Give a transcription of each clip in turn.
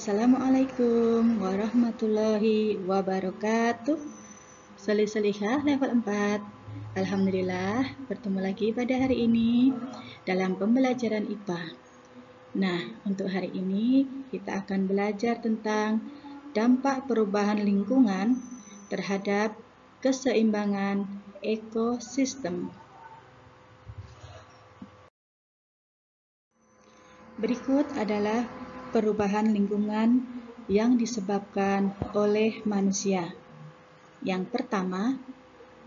Assalamualaikum warahmatullahi wabarakatuh. Solih-solihah level 4. Alhamdulillah, bertemu lagi pada hari ini dalam pembelajaran IPA. Nah, untuk hari ini kita akan belajar tentang dampak perubahan lingkungan terhadap keseimbangan ekosistem. Berikut adalah perubahan lingkungan yang disebabkan oleh manusia. Yang pertama,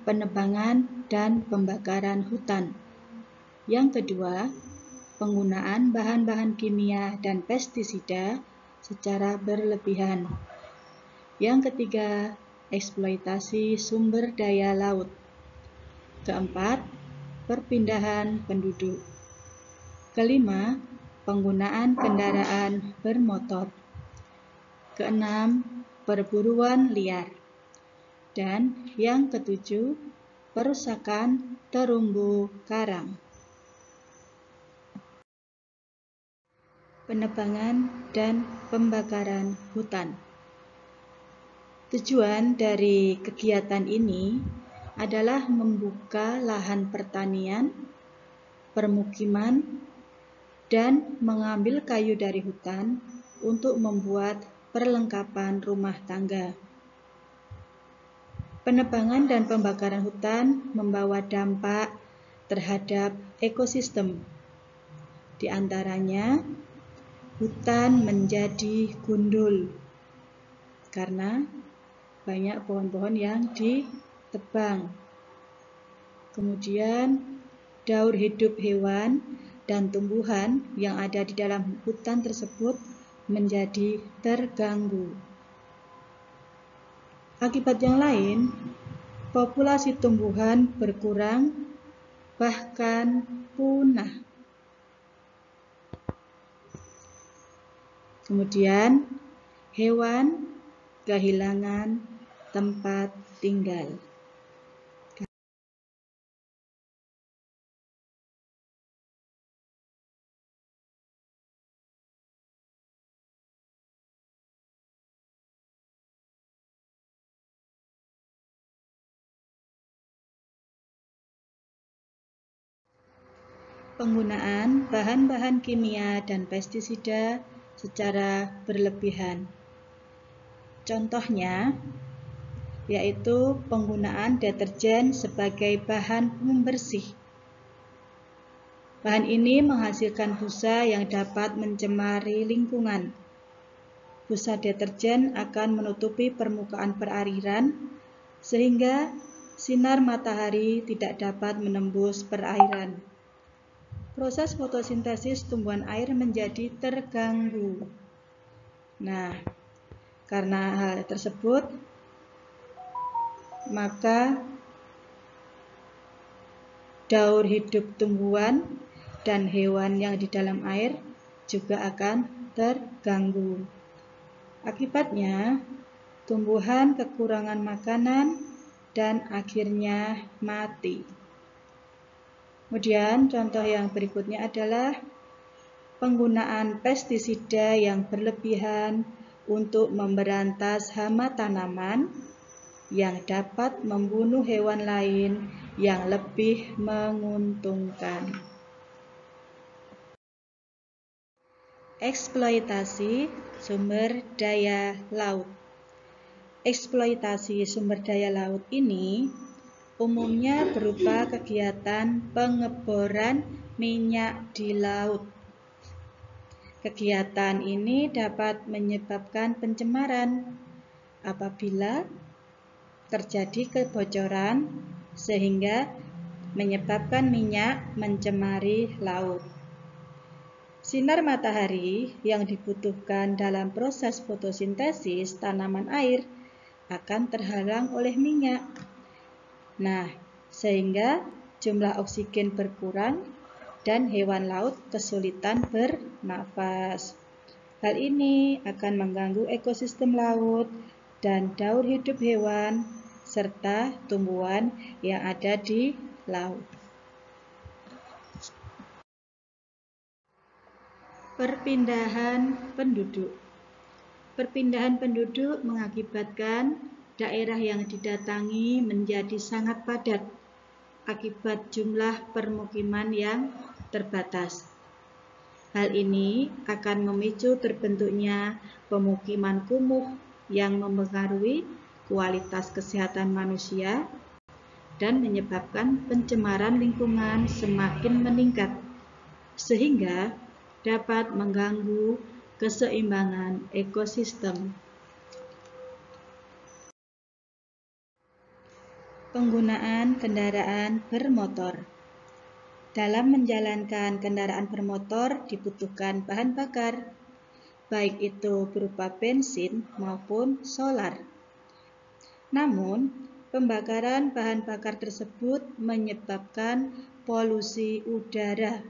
penebangan dan pembakaran hutan. Yang kedua, penggunaan bahan-bahan kimia dan pestisida secara berlebihan. Yang ketiga, eksploitasi sumber daya laut. Keempat, perpindahan penduduk. Kelima, penggunaan kendaraan bermotor. Keenam, perburuan liar. Dan yang ketujuh, perusakan terumbu karang. Penebangan dan pembakaran hutan. Tujuan dari kegiatan ini adalah membuka lahan pertanian, permukiman, dan mengambil kayu dari hutan untuk membuat perlengkapan rumah tangga. Penebangan dan pembakaran hutan membawa dampak terhadap ekosistem. Di antaranya, hutan menjadi gundul karena banyak pohon-pohon yang ditebang. Kemudian, daur hidup hewan dan tumbuhan yang ada di dalam hutan tersebut menjadi terganggu. Akibat yang lain, populasi tumbuhan berkurang, bahkan punah. Kemudian, hewan kehilangan tempat tinggal. Penggunaan bahan-bahan kimia dan pestisida secara berlebihan. Contohnya, yaitu penggunaan deterjen sebagai bahan pembersih. Bahan ini menghasilkan busa yang dapat mencemari lingkungan. Busa deterjen akan menutupi permukaan perairan, sehingga sinar matahari tidak dapat menembus perairan. Proses fotosintesis tumbuhan air menjadi terganggu. Nah, karena hal tersebut, maka daur hidup tumbuhan dan hewan yang di dalam air juga akan terganggu. Akibatnya, tumbuhan kekurangan makanan dan akhirnya mati. Kemudian contoh yang berikutnya adalah penggunaan pestisida yang berlebihan untuk memberantas hama tanaman yang dapat membunuh hewan lain yang lebih menguntungkan. Eksploitasi sumber daya laut. Eksploitasi sumber daya laut ini umumnya berupa kegiatan pengeboran minyak di laut. Kegiatan ini dapat menyebabkan pencemaran apabila terjadi kebocoran sehingga menyebabkan minyak mencemari laut. Sinar matahari yang dibutuhkan dalam proses fotosintesis tanaman air akan terhalang oleh minyak. Nah, sehingga jumlah oksigen berkurang dan hewan laut kesulitan bernafas. Hal ini akan mengganggu ekosistem laut dan daur hidup hewan serta tumbuhan yang ada di laut. Perpindahan penduduk. Perpindahan penduduk mengakibatkan daerah yang didatangi menjadi sangat padat akibat jumlah permukiman yang terbatas. Hal ini akan memicu terbentuknya pemukiman kumuh yang mempengaruhi kualitas kesehatan manusia dan menyebabkan pencemaran lingkungan semakin meningkat, sehingga dapat mengganggu keseimbangan ekosistem. Penggunaan kendaraan bermotor. Dalam menjalankan kendaraan bermotor dibutuhkan bahan bakar, baik itu berupa bensin maupun solar. Namun, pembakaran bahan bakar tersebut menyebabkan polusi udara.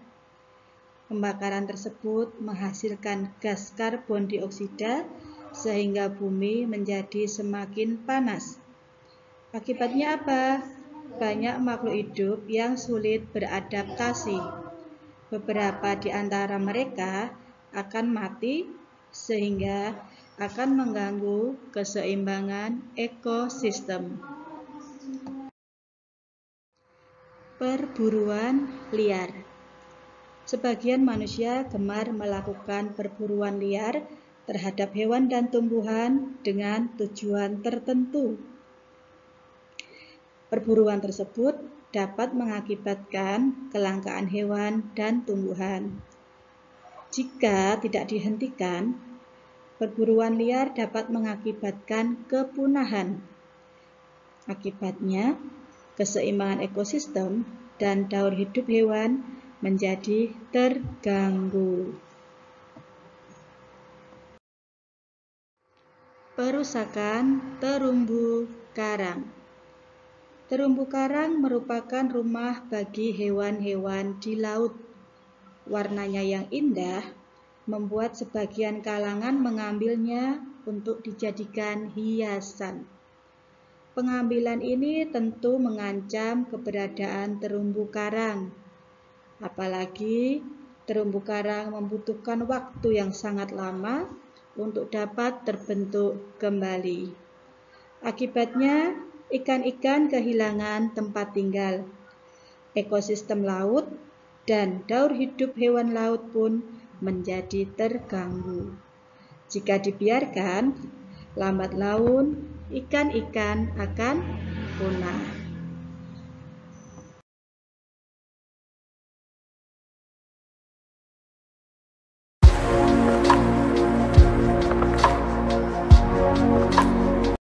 Pembakaran tersebut menghasilkan gas karbon dioksida sehingga bumi menjadi semakin panas. Akibatnya apa? Banyak makhluk hidup yang sulit beradaptasi. Beberapa di antara mereka akan mati sehingga akan mengganggu keseimbangan ekosistem. Perburuan liar. Sebagian manusia gemar melakukan perburuan liar terhadap hewan dan tumbuhan dengan tujuan tertentu. Perburuan tersebut dapat mengakibatkan kelangkaan hewan dan tumbuhan. Jika tidak dihentikan, perburuan liar dapat mengakibatkan kepunahan. Akibatnya, keseimbangan ekosistem dan daur hidup hewan menjadi terganggu. Perusakan terumbu karang. Terumbu karang merupakan rumah bagi hewan-hewan di laut. Warnanya yang indah membuat sebagian kalangan mengambilnya untuk dijadikan hiasan. Pengambilan ini tentu mengancam keberadaan terumbu karang. Apalagi terumbu karang membutuhkan waktu yang sangat lama untuk dapat terbentuk kembali. Akibatnya, ikan-ikan kehilangan tempat tinggal. Ekosistem laut dan daur hidup hewan laut pun menjadi terganggu. Jika dibiarkan, lambat laun ikan-ikan akan punah.